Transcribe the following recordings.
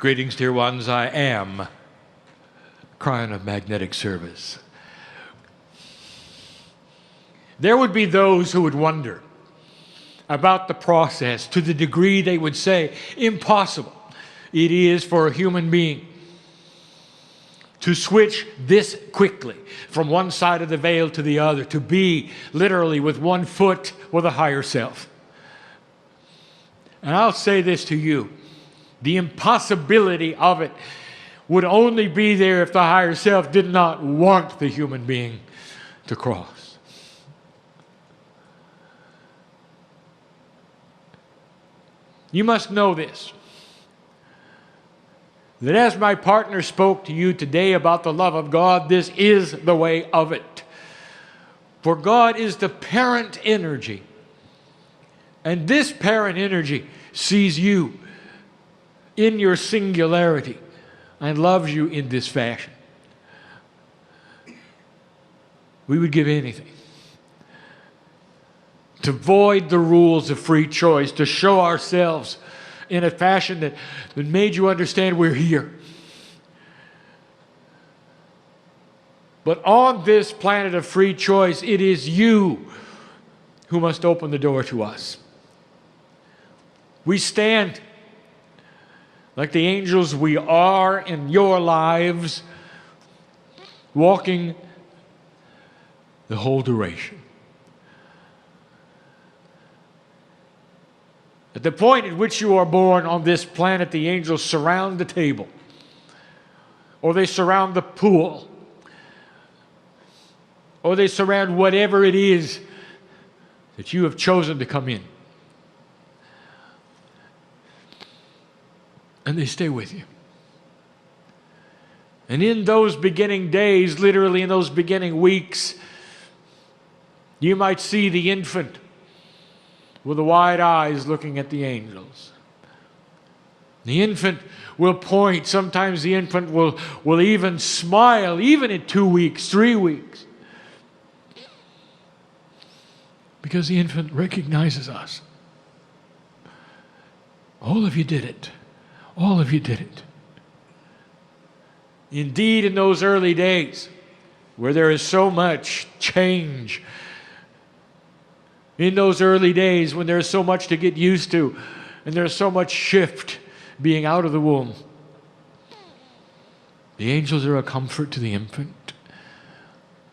Greetings, dear ones. I am Kryon of Magnetic Service. There would be those who would wonder about the process to the degree they would say impossible it is for a human being to switch this quickly from one side of the veil to the other, to be literally with one foot with a higher self. And I'll say this to you. The impossibility of it would only be there if the higher self did not want the human being to cross. You must know this, that as my partner spoke to you today about the love of God, this is the way of it. For God is the parent energy, and this parent energy sees you in your singularity and loves you in this fashion. We would give anything to void the rules of free choice, to show ourselves in a fashion that made you understand we're here. But on this planet of free choice, it is you who must open the door to us. We stand like the angels we are in your lives, walking the whole duration. At the point at which you are born on this planet, the angels surround the table, or they surround the pool, or they surround whatever it is that you have chosen to come in. And they stay with you. And in those beginning days, literally in those beginning weeks, you might see the infant with the wide eyes looking at the angels. The infant will point. Sometimes the infant will even smile, even in 2 weeks, 3 weeks. Because the infant recognizes us. All of you did it. All of you did it. Indeed, in those early days, where there is so much change, in those early days when there is so much to get used to, and there's so much shift being out of the womb, the angels are a comfort to the infant,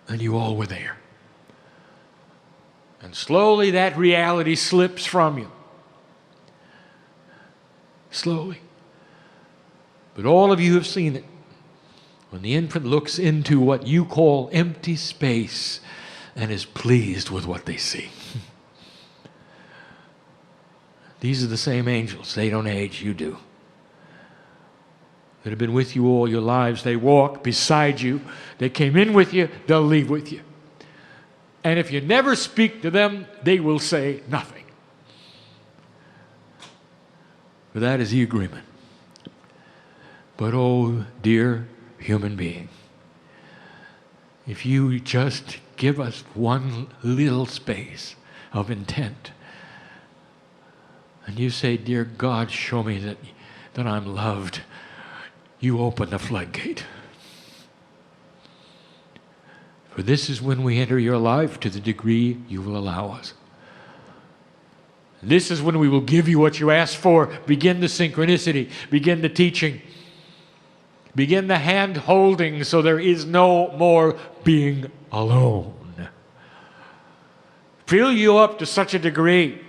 and you all were there. And slowly that reality slips from you. Slowly. But all of you have seen it. When the infant looks into what you call empty space and is pleased with what they see. These are the same angels. They don't age, you do. That have been with you all your lives. They walk beside you. They came in with you. They'll leave with you. And if you never speak to them, they will say nothing. For that is the agreement. But oh, dear human being, if you just give us one little space of intent, and you say, dear God, show me that I'm loved, you open the floodgate. For this is when we enter your life to the degree you will allow us. This is when we will give you what you ask for. Begin the synchronicity, begin the teaching. Begin the hand holding so there is no more being alone. Fill you up to such a degree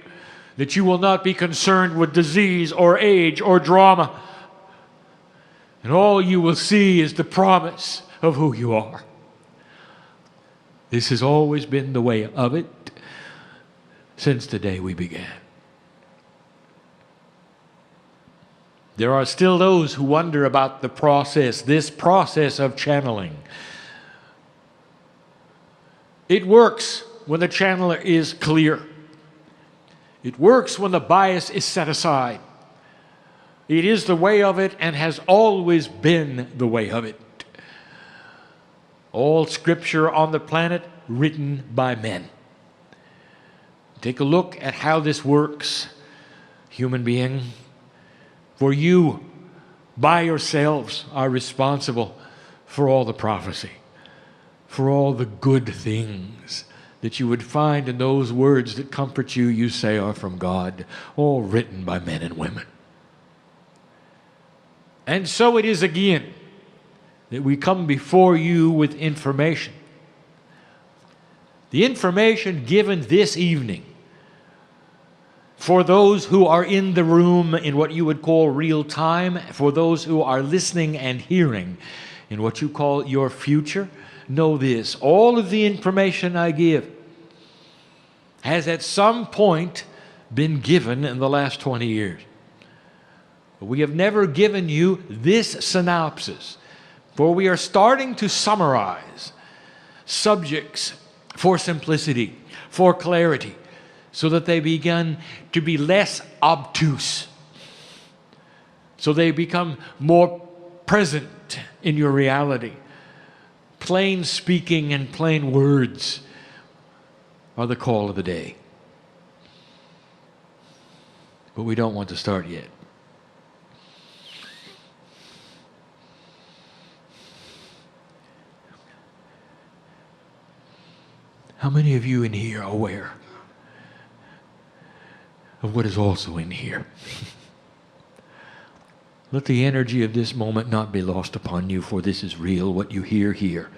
that you will not be concerned with disease or age or drama. And all you will see is the promise of who you are. This has always been the way of it since the day we began. There are still those who wonder about the process, this process of channeling. It works when the channeler is clear. It works when the bias is set aside. It is the way of it and has always been the way of it. All scripture on the planet written by men. Take a look at how this works, human being. For you by yourselves are responsible for all the prophecy, for all the good things that you would find in those words that comfort you, you say are from God, all written by men and women. And so it is again that we come before you with information. The information given this evening for those who are in the room in what you would call real time, for those who are listening and hearing in what you call your future, know this: all of the information I give has at some point been given in the last 20 years. But we have never given you this synopsis, for we are starting to summarize subjects for simplicity, for clarity, so that they begin to be less obtuse, so they become more present in your reality. Plain speaking and plain words are the call of the day. But we don't want to start yet. How many of you in here are aware of what is also in here? Let the energy of this moment not be lost upon you, for this is real. What you hear here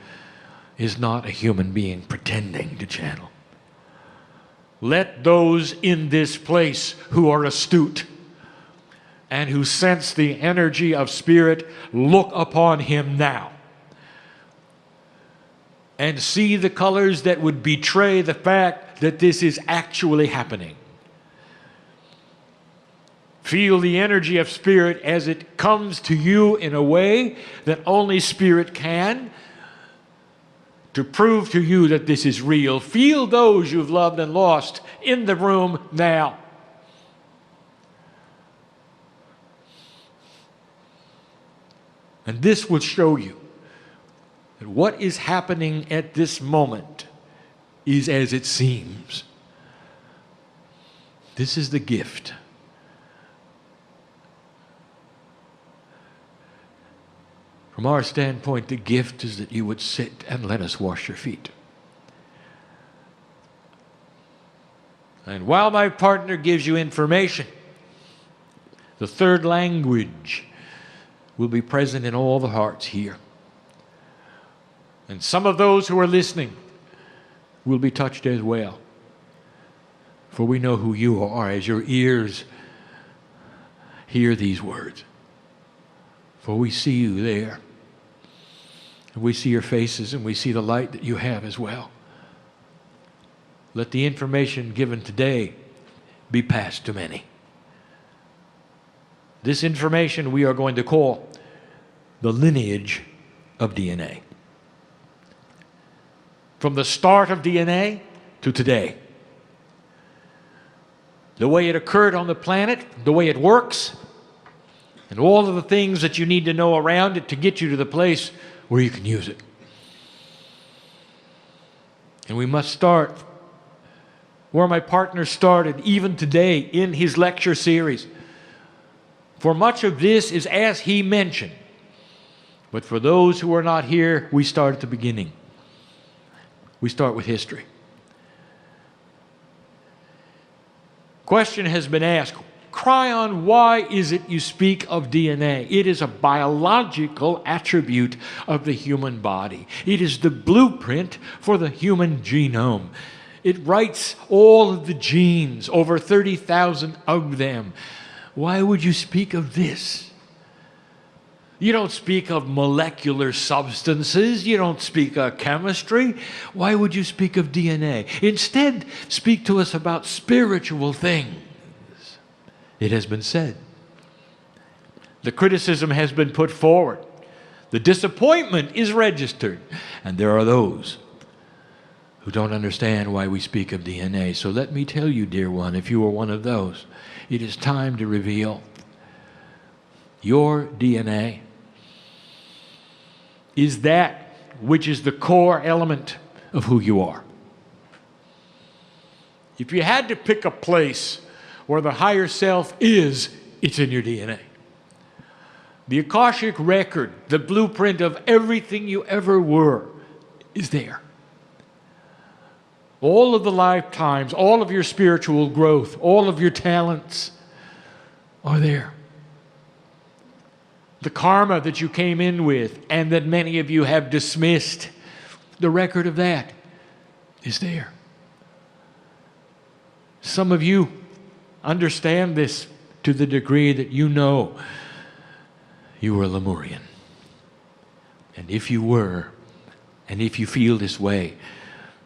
is not a human being pretending to channel. Let those in this place who are astute and who sense the energy of spirit look upon him now and see the colors that would betray the fact that this is actually happening. Feel the energy of spirit as it comes to you in a way that only spirit can, to prove to you that this is real. Feel those you've loved and lost in the room now. And this will show you that what is happening at this moment is as it seems. This is the gift. From our standpoint, the gift is that you would sit and let us wash your feet. And while my partner gives you information, the third language will be present in all the hearts here. And some of those who are listening will be touched as well. For we know who you are as your ears hear these words. For we see you there. And we see your faces and we see the light that you have as well. Let the information given today be passed to many. This information we are going to call the lineage of DNA. From the start of DNA to today. The way it occurred on the planet, the way it works, and all of the things that you need to know around it to get you to the place where you can use it. And we must start where my partner started, even today in his lecture series. For much of this is as he mentioned. But for those who are not here, we start at the beginning. We start with history. Question has been asked, Kryon, why is it you speak of DNA? It is a biological attribute of the human body. It is the blueprint for the human genome. It writes all of the genes, over 30,000 of them. Why would you speak of this? You don't speak of molecular substances. You don't speak of chemistry. Why would you speak of DNA? Instead, speak to us about spiritual things. It has been said. The criticism has been put forward. The disappointment is registered. And there are those who don't understand why we speak of DNA. So let me tell you, dear one, if you are one of those, it is time to reveal your DNA is that which is the core element of who you are. If you had to pick a place where the higher self is, it's in your DNA. The Akashic record, the blueprint of everything you ever were, is there. All of the lifetimes, all of your spiritual growth, all of your talents are there. The karma that you came in with and that many of you have dismissed, the record of that is there. Some of you understand this to the degree that you know you were Lemurian. And if you were, and if you feel this way,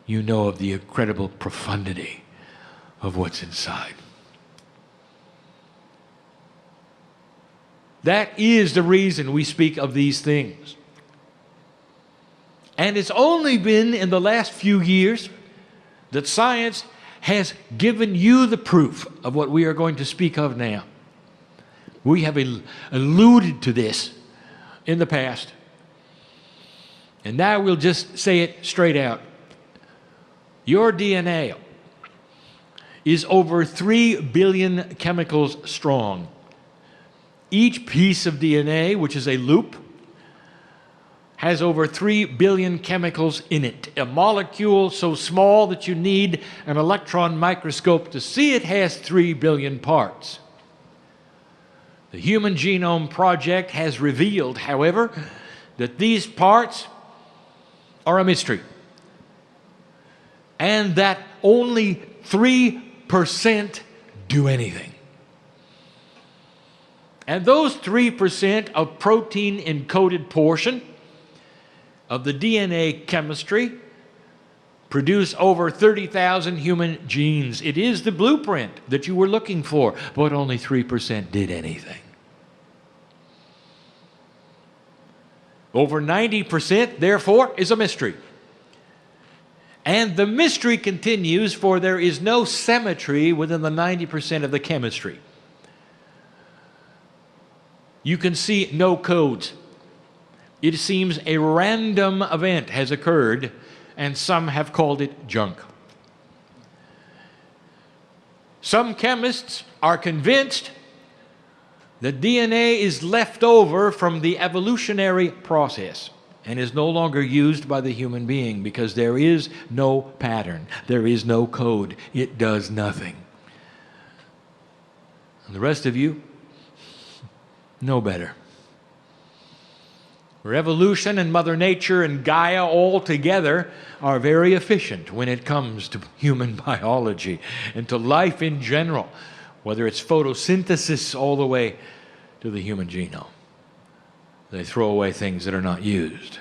you know of the incredible profundity of what's inside. That is the reason we speak of these things. And it's only been in the last few years that science has given you the proof of what we are going to speak of now. We have alluded to this in the past. And now we'll just say it straight out. Your DNA is over 3 billion chemicals strong. Each piece of DNA, which is a loop, has over 3 billion chemicals in it. A molecule so small that you need an electron microscope to see it has 3 billion parts. The Human Genome Project has revealed, however, that these parts are a mystery, and that only 3% do anything. And those 3% of protein encoded portion of the DNA chemistry produce over 30,000 human genes. It is the blueprint that you were looking for, but only 3% did anything. Over 90%, therefore, is a mystery. And the mystery continues, for there is no symmetry within the 90% of the chemistry. You can see no codes. It seems a random event has occurred, and some have called it junk. Some chemists are convinced that DNA is left over from the evolutionary process and is no longer used by the human being because there is no pattern, there is no code, it does nothing. And the rest of you know better. Evolution and Mother Nature and Gaia all together are very efficient when it comes to human biology and to life in general, whether it's photosynthesis all the way to the human genome. They throw away things that are not used.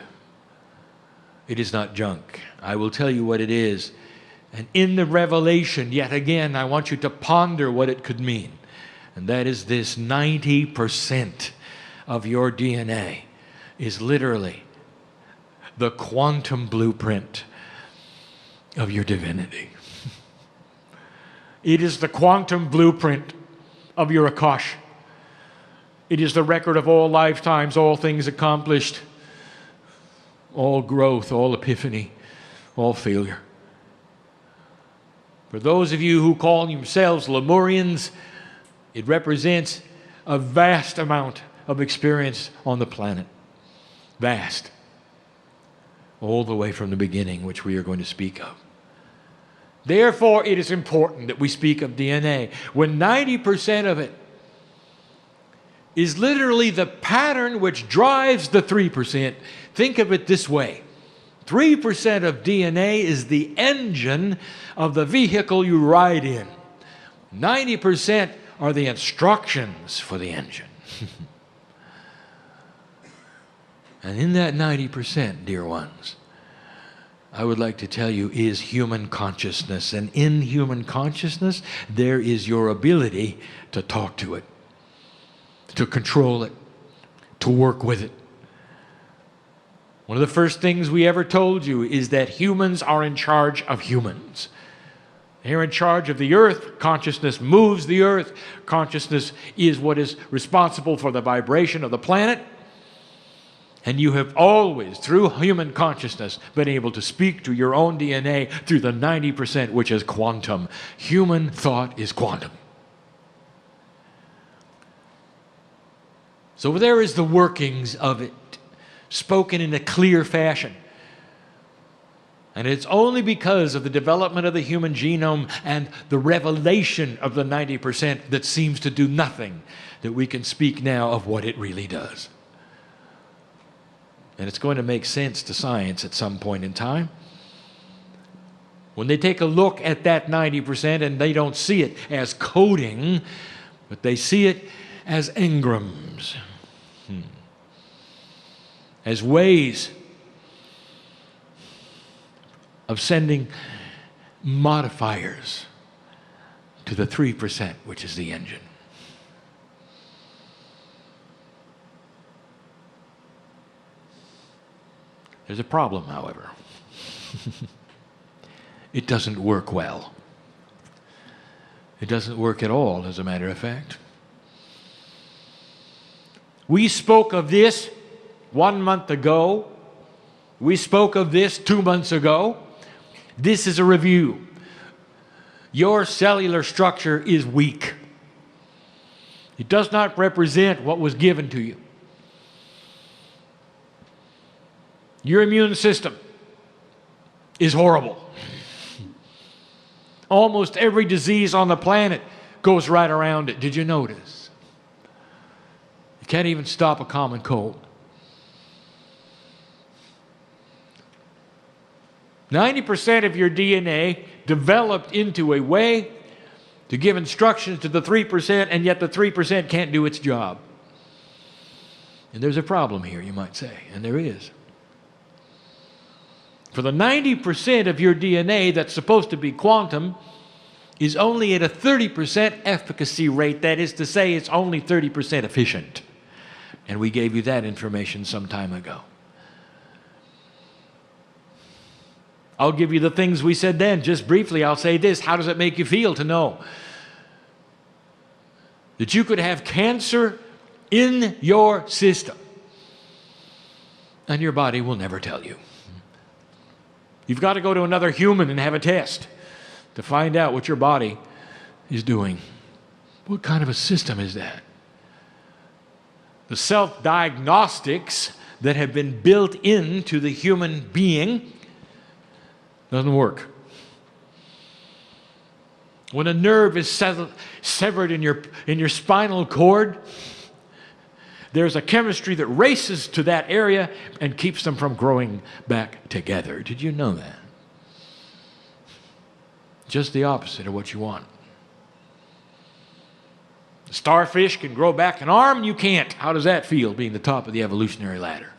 It is not junk. I will tell you what it is. And in the revelation, yet again, I want you to ponder what it could mean. And that is this: 90% of your DNA is literally the quantum blueprint of your divinity. It is the quantum blueprint of your Akash. It is the record of all lifetimes, all things accomplished, all growth, all epiphany, all failure. For those of you who call yourselves Lemurians, it represents a vast amount of experience on the planet. Vast. All the way from the beginning, which we are going to speak of. Therefore, it is important that we speak of DNA. When 90% of it is literally the pattern which drives the 3%, think of it this way. 3% of DNA is the engine of the vehicle you ride in. 90% are the instructions for the engine. And in that 90%, dear ones, I would like to tell you, is human consciousness. And in human consciousness, there is your ability to talk to it, to control it, to work with it. One of the first things we ever told you is that humans are in charge of humans. They're in charge of the earth. Consciousness moves the earth. Consciousness is what is responsible for the vibration of the planet. And you have always, through human consciousness, been able to speak to your own DNA through the 90%, which is quantum. Human thought is quantum. So there is the workings of it, spoken in a clear fashion. And it's only because of the development of the human genome and the revelation of the 90% that seems to do nothing that we can speak now of what it really does. And it's going to make sense to science at some point in time. When they take a look at that 90% and they don't see it as coding, but they see it as engrams, as ways of sending modifiers to the 3%, which is the engine. There's a problem, however. It doesn't work well. It doesn't work at all, as a matter of fact. We spoke of this 1 month ago. We spoke of this 2 months ago. This is a review. Your cellular structure is weak. It does not represent what was given to you. Your immune system is horrible. Almost every disease on the planet goes right around it. Did you notice? You can't even stop a common cold. 90% of your DNA developed into a way to give instructions to the 3%, and yet the 3% can't do its job. And there's a problem here, you might say, and there is. For the 90% of your DNA that's supposed to be quantum is only at a 30% efficacy rate. That is to say, it's only 30% efficient. And we gave you that information some time ago. I'll give you the things we said then. Just briefly, I'll say this. How does it make you feel to know that you could have cancer in your system and your body will never tell you? You've got to go to another human and have a test to find out what your body is doing. What kind of a system is that? The self-diagnostics that have been built into the human being doesn't work. When a nerve is severed in your spinal cord, there's a chemistry that races to that area and keeps them from growing back together. Did you know that? Just the opposite of what you want. A starfish can grow back an arm, you can't. How does that feel, being the top of the evolutionary ladder?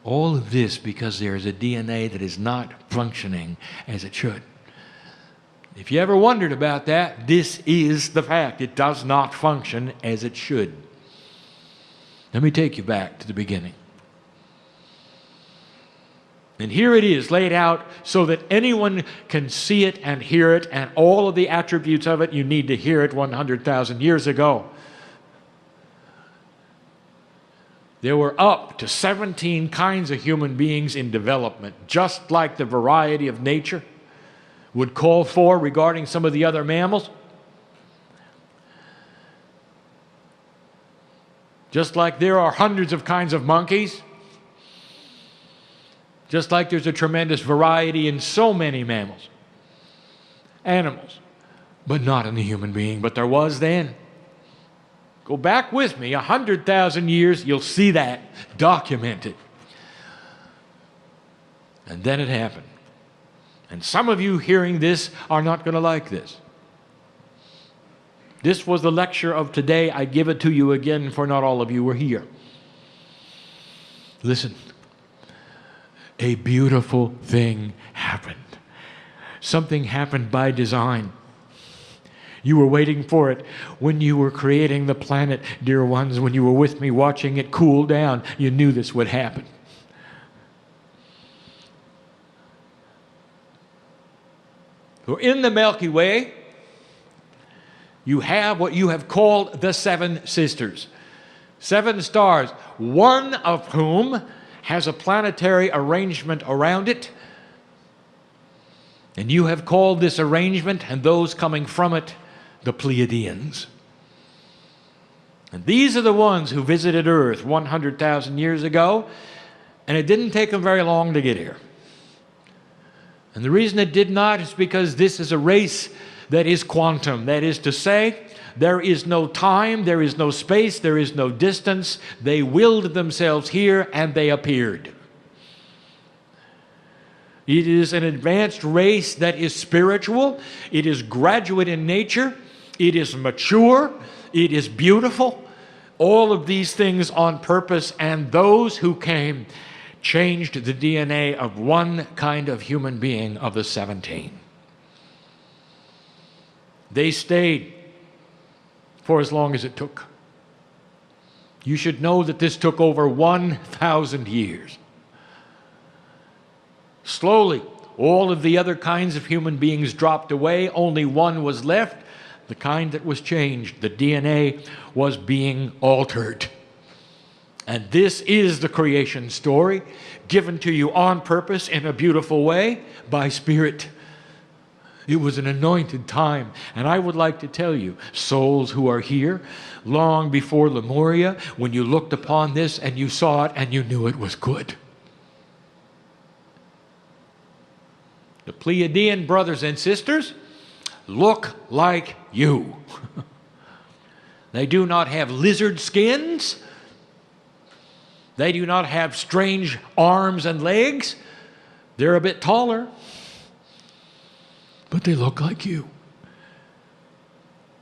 All of this because there is a DNA that is not functioning as it should. If you ever wondered about that, this is the fact. It does not function as it should. Let me take you back to the beginning. And here it is laid out so that anyone can see it and hear it, and all of the attributes of it. You need to hear it 100,000 years ago. There were up to 17 kinds of human beings in development, just like the variety of nature would call for regarding some of the other mammals. Just like there are hundreds of kinds of monkeys, just like there's a tremendous variety in so many mammals, animals, but not in the human being. But there was then. Go back with me 100,000 years, you'll see that documented. And then it happened. And some of you hearing this are not going to like this. This was the lecture of today. I give it to you again, for not all of you were here. Listen. A beautiful thing happened. Something happened by design. You were waiting for it when you were creating the planet, dear ones. When you were with me watching it cool down, you knew this would happen. So in the Milky Way, you have what you have called the Seven Sisters. 7 stars, one of whom has a planetary arrangement around it. And you have called this arrangement and those coming from it the Pleiadians. And these are the ones who visited Earth 100,000 years ago, and it didn't take them very long to get here. And the reason it did not is because this is a race that is quantum. That is to say, there is no time, there is no space, there is no distance. They willed themselves here and they appeared. It is an advanced race that is spiritual. It is graduate in nature. It is mature. It is beautiful. All of these things on purpose, and those who came changed the DNA of one kind of human being of the 17. They stayed for as long as it took. You should know that this took over 1,000 years. Slowly, all of the other kinds of human beings dropped away. Only one was left, the kind that was changed. The DNA was being altered. And this is the creation story, given to you on purpose in a beautiful way by Spirit. It was an anointed time. And I would like to tell you, souls who are here, long before Lemuria, when you looked upon this and you saw it and you knew it was good. The Pleiadian brothers and sisters look like you. They do not have lizard skins. They do not have strange arms and legs. They're a bit taller, but they look like you.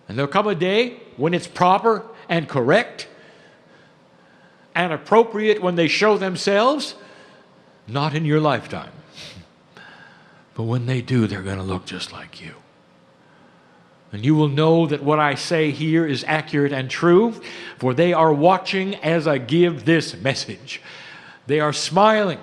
And there'll come a day when it's proper and correct and appropriate when they show themselves, not in your lifetime. But when they do, they're going to look just like you. And you will know that what I say here is accurate and true, for they are watching as I give this message. They are smiling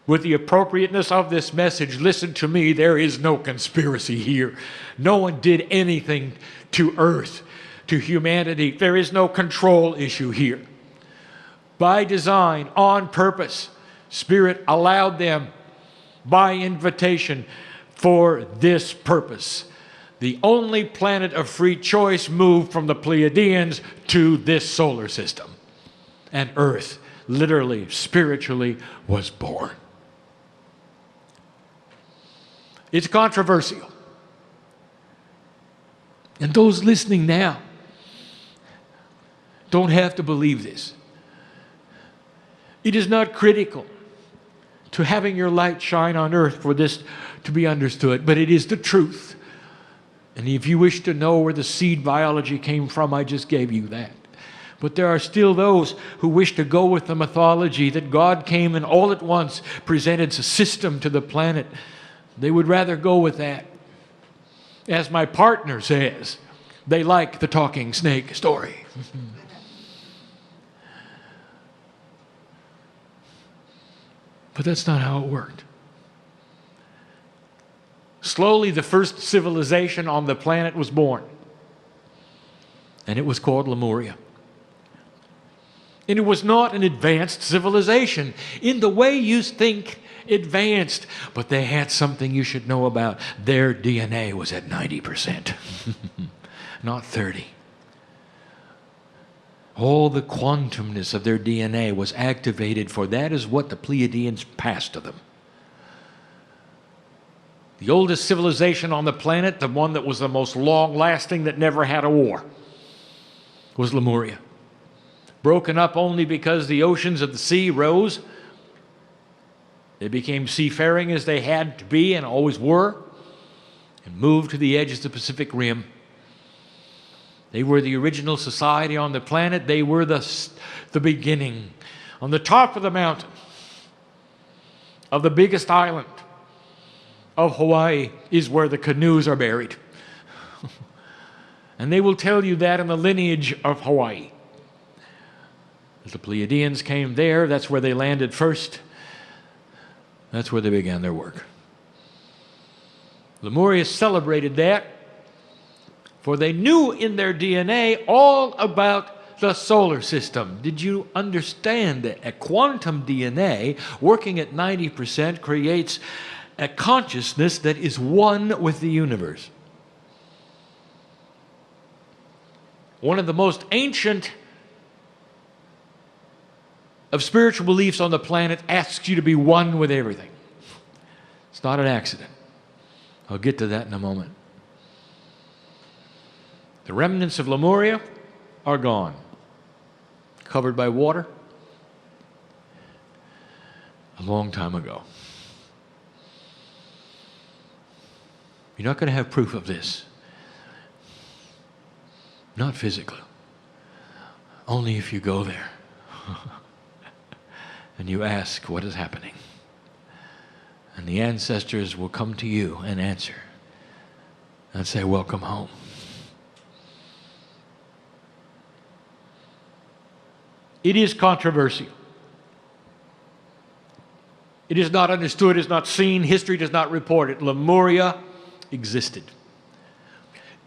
with the appropriateness of this message. Listen to me, there is no conspiracy here. No one did anything to Earth, to humanity. There is no control issue here. By design, on purpose, Spirit allowed them by invitation for this purpose. The only planet of free choice moved from the Pleiadians to this solar system. And Earth, literally, spiritually, was born. It's controversial. And those listening now don't have to believe this. It is not critical to having your light shine on earth for this to be understood, but it is the truth. And if you wish to know where the seed biology came from, I just gave you that. But there are still those who wish to go with the mythology that God came and all at once presented a system to the planet. They would rather go with that. As my partner says, they like the talking snake story. But that's not how it worked. Slowly, the first civilization on the planet was born. And it was called Lemuria. And it was not an advanced civilization in the way you think advanced. But they had something you should know about. Their DNA was at 90%, not 30%. All the quantumness of their DNA was activated, for that is what the Pleiadians passed to them. The oldest civilization on the planet, the one that was the most long-lasting, that never had a war, was Lemuria. Broken up only because the oceans of the sea rose. They became seafaring as they had to be and always were, and moved to the edge of the Pacific Rim. They were the original society on the planet. They were the beginning. On the top of the mountain of the biggest island of Hawaii is where the canoes are buried. And they will tell you that in the lineage of Hawaii. The Pleiadians came there. That's where they landed first. That's where they began their work. Lemuria celebrated that, for they knew in their DNA all about the solar system. Did you understand that a quantum DNA working at 90% creates a consciousness that is one with the universe? one of the most ancient of spiritual beliefs on the planet, asks you to be one with everything. It's not an accident. I'll get to that in a moment. The remnants of Lemuria are gone, covered by water a long time ago. You're not going to have proof of this. Not physically. Only if you go there and you ask what is happening. And the ancestors will come to you and answer and say, welcome home. It is controversial. It is not understood, is not seen. History does not report it. Lemuria existed.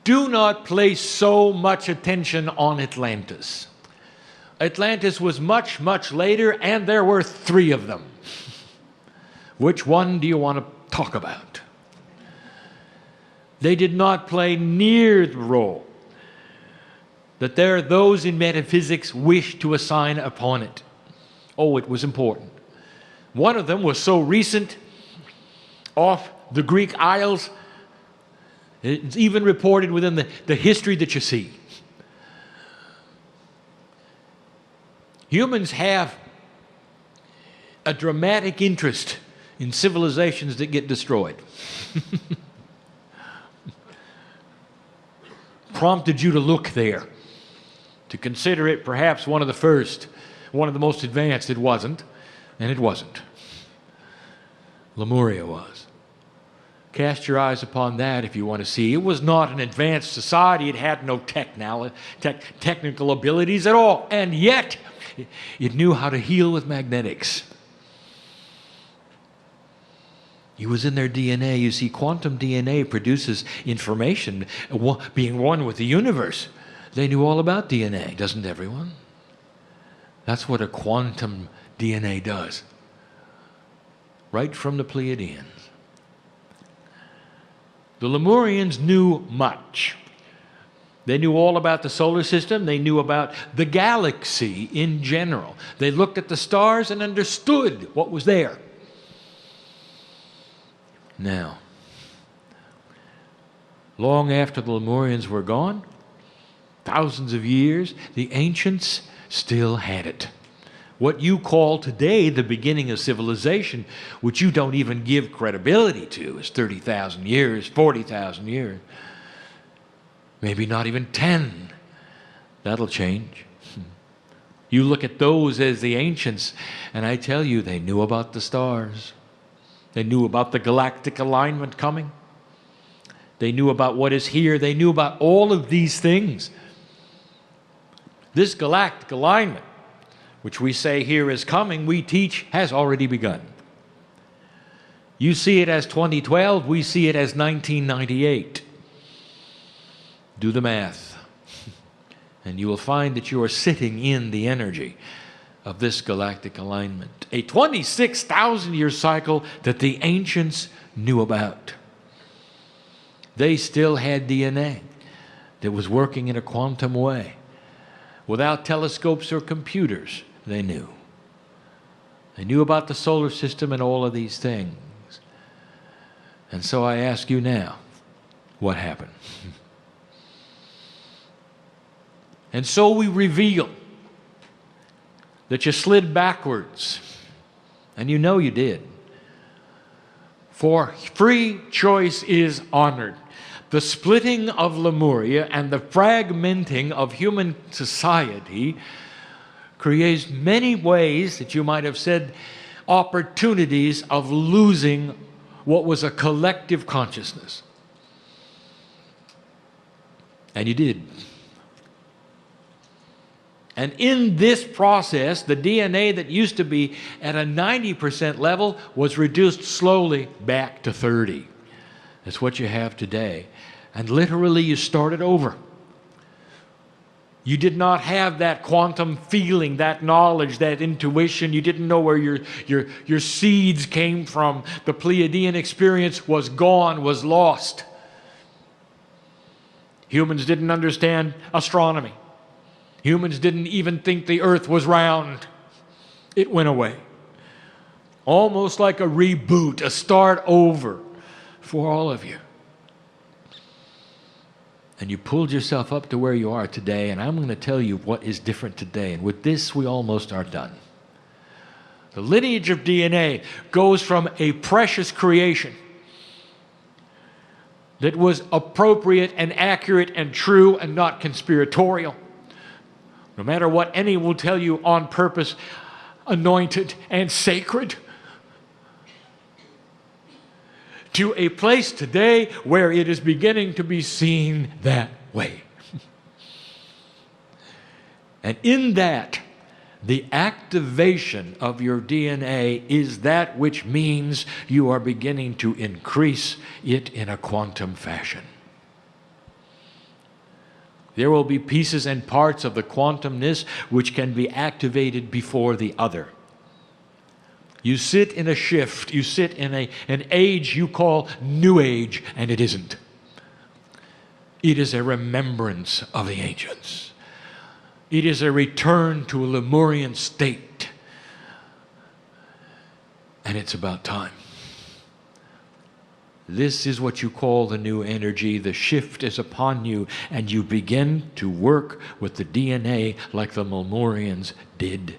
Do not place so much attention on Atlantis. Atlantis was much, much later, and there were 3 of them. Which one do you want to talk about? They did not play near the role that there are those in metaphysics wish to assign upon it. Oh, it was important. One of them was so recent, off the Greek Isles, it's even reported within the history that you see. Humans have a dramatic interest in civilizations that get destroyed. Prompted you to look there, to consider it perhaps one of the first, one of the most advanced. It wasn't, and it wasn't. Lemuria was. Cast your eyes upon that if you want to see. It was not an advanced society. It had no technical abilities at all. And yet, it knew how to heal with magnetics. It was in their DNA. You see, quantum DNA produces information, being one with the universe. They knew all about DNA, doesn't everyone? That's what a quantum DNA does. Right from the Pleiadians. The Lemurians knew much. They knew all about the solar system. They knew about the galaxy in general. They looked at the stars and understood what was there. Now, long after the Lemurians were gone, thousands of years, the ancients still had it. What you call today the beginning of civilization, which you don't even give credibility to, is 30,000 years, 40,000 years. Maybe not even 10. That'll change. You look at those as the ancients, and I tell you, they knew about the stars. They knew about the galactic alignment coming. They knew about what is here. They knew about all of these things. This galactic alignment, which we say here is coming, we teach has already begun. You see it as 2012, we see it as 1998. Do the math, and you will find that you are sitting in the energy of this galactic alignment. A 26,000-year cycle that the ancients knew about. They still had DNA that was working in a quantum way. Without telescopes or computers, they knew. They knew about the solar system and all of these things. And so I ask you now, what happened? And so we reveal that you slid backwards, and you know you did. For free choice is honored. The splitting of Lemuria and the fragmenting of human society creates many ways that you might have said opportunities of losing what was a collective consciousness. And you did. And in this process, the DNA that used to be at a 90% level was reduced slowly back to 30. That's what you have today. And literally you started over. You did not have that quantum feeling, that knowledge, that intuition. You didn't know where your seeds came from. The Pleiadian experience was gone, was lost. Humans didn't understand astronomy. Humans didn't even think the earth was round. It went away. Almost like a reboot, a start over for all of you. And you pulled yourself up to where you are today, and I'm going to tell you what is different today. And with this, we almost are done. The lineage of DNA goes from a precious creation that was appropriate and accurate and true and not conspiratorial. No matter what any will tell you, on purpose, anointed and sacred. To a place today where it is beginning to be seen that way. And in that, the activation of your DNA is that which means you are beginning to increase it in a quantum fashion. There will be pieces and parts of the quantumness which can be activated before the other. You sit in a shift, you sit in an age you call New Age, and it isn't. It is a remembrance of the ancients. It is a return to a Lemurian state. And it's about time. This is what you call the new energy. The shift is upon you, and you begin to work with the DNA like the Lemurians did.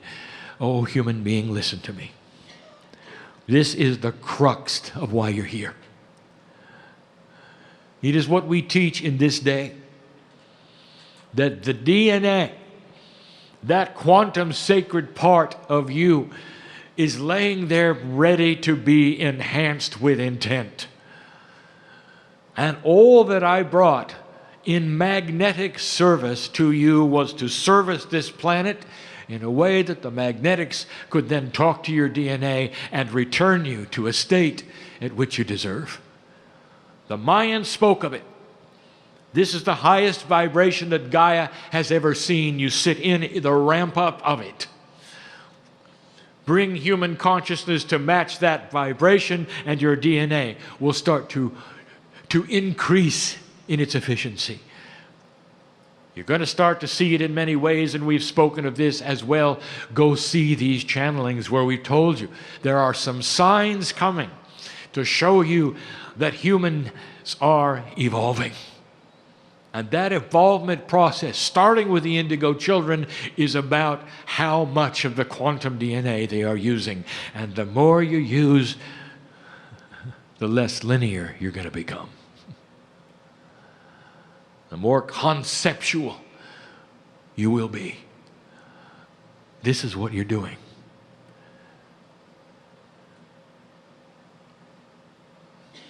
Oh, human being, listen to me. This is the crux of why you're here. It is what we teach in this day, that the DNA, that quantum sacred part of you, is laying there ready to be enhanced with intent. And all that I brought in magnetic service to you was to service this planet in a way that the magnetics could then talk to your DNA and return you to a state at which you deserve. The Mayans spoke of it. This is the highest vibration that Gaia has ever seen. You sit in the ramp up of it. Bring human consciousness to match that vibration, and your DNA will start to increase in its efficiency. You're going to start to see it in many ways, and we've spoken of this as well. Go see these channelings where we've told you there are some signs coming to show you that humans are evolving. And that evolvement process, starting with the indigo children, is about how much of the quantum DNA they are using. And the more you use, the less linear you're going to become. The more conceptual you will be. This is what you're doing.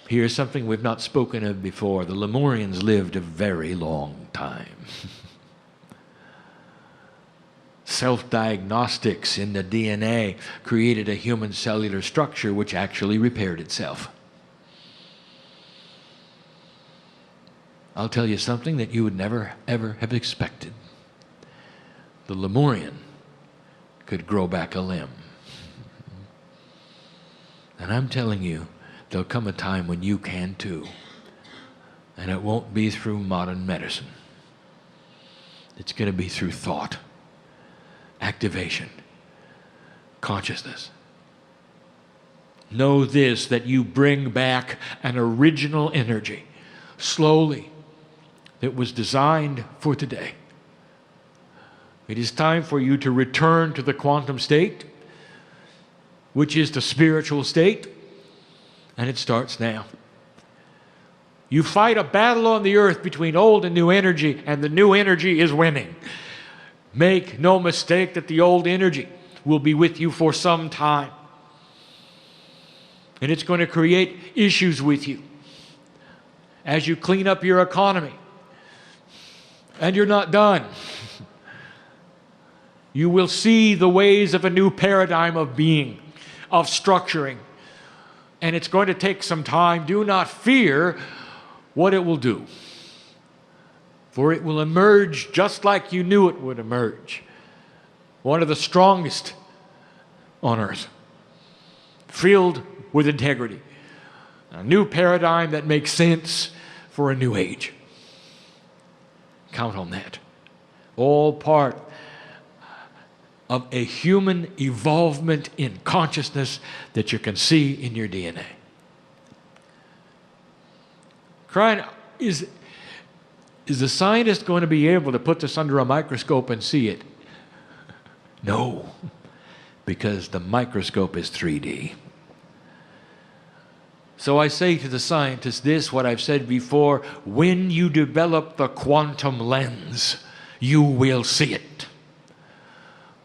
Here's something we've not spoken of before. The Lemurians lived a very long time. Self-diagnostics in the DNA created a human cellular structure which actually repaired itself. I'll tell you something that you would never, ever have expected. The Lemurian could grow back a limb. And I'm telling you, there'll come a time when you can too. And it won't be through modern medicine. It's going to be through thought, activation, consciousness. Know this, that you bring back an original energy, slowly, that was designed for today. It is time for you to return to the quantum state, which is the spiritual state, and it starts now. You fight a battle on the earth between old and new energy, and the new energy is winning. Make no mistake that the old energy will be with you for some time. And it's going to create issues with you as you clean up your economy. And you're not done. You will see the ways of a new paradigm of being, of structuring. And it's going to take some time. Do not fear what it will do. For it will emerge just like you knew it would emerge. One of the strongest on earth. Filled with integrity. A new paradigm that makes sense for a new age. Count on that. All part of a human evolvement in consciousness that you can see in your DNA. Kryon, is the scientist going to be able to put this under a microscope and see it? No, because the microscope is 3D. So I say to the scientists this, what I've said before: when you develop the quantum lens, you will see it.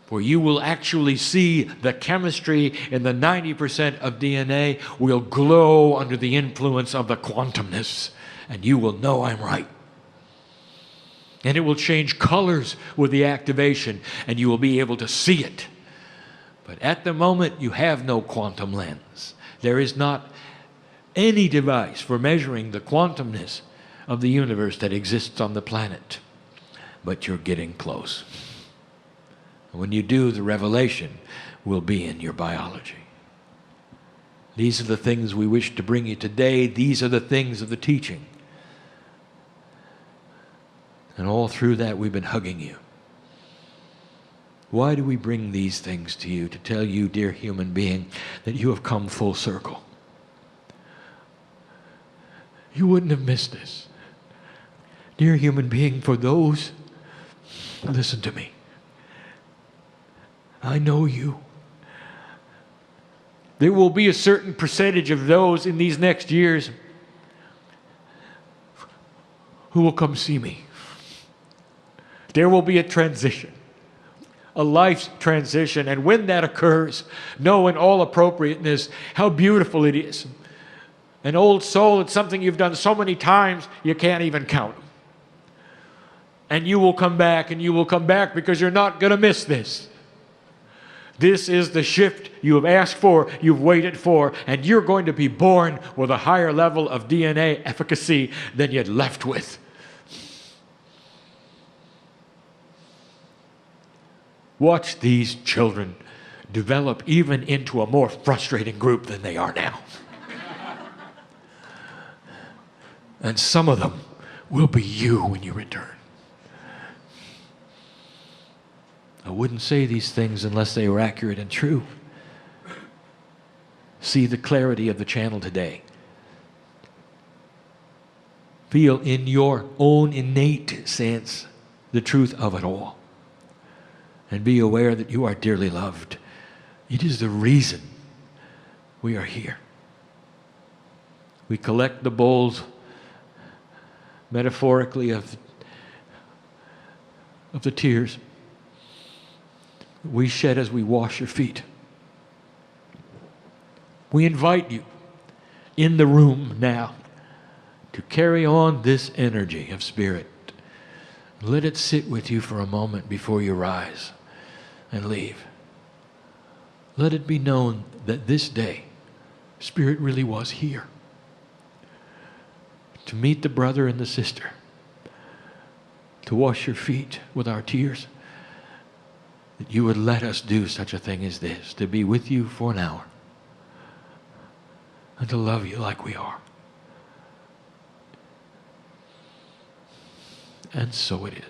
For you will actually see the chemistry in the 90% of DNA will glow under the influence of the quantumness, and you will know I'm right. And it will change colors with the activation, and you will be able to see it. But at the moment, you have no quantum lens. There is not any device for measuring the quantumness of the universe that exists on the planet. But you're getting close. When you do, the revelation will be in your biology. These are the things we wish to bring you today. These are the things of the teaching. And all through that, we've been hugging you. Why do we bring these things to you? To tell you, dear human being, that you have come full circle. You wouldn't have missed this. Dear human being, for those, listen to me. I know you. There will be a certain percentage of those in these next years who will come see me. There will be a transition, a life's transition, and when that occurs, know in all appropriateness how beautiful it is. An old soul, it's something you've done so many times you can't even count them. And you will come back, and you will come back, because you're not going to miss this. This is the shift you have asked for, you've waited for, and you're going to be born with a higher level of DNA efficacy than you'd left with. Watch these children develop even into a more frustrating group than they are now. And some of them will be you when you return. I wouldn't say these things unless they were accurate and true. See the clarity of the channel today. Feel in your own innate sense the truth of it all. And be aware that you are dearly loved. It is the reason we are here. We collect the bowls, metaphorically, of the tears we shed as we wash your feet. We invite you in the room now to carry on this energy of spirit. Let it sit with you for a moment before you rise and leave. Let it be known that this day, Spirit really was here to meet the brother and the sister, to wash your feet with our tears, that you would let us do such a thing as this, to be with you for an hour and to love you like we are. And so it is.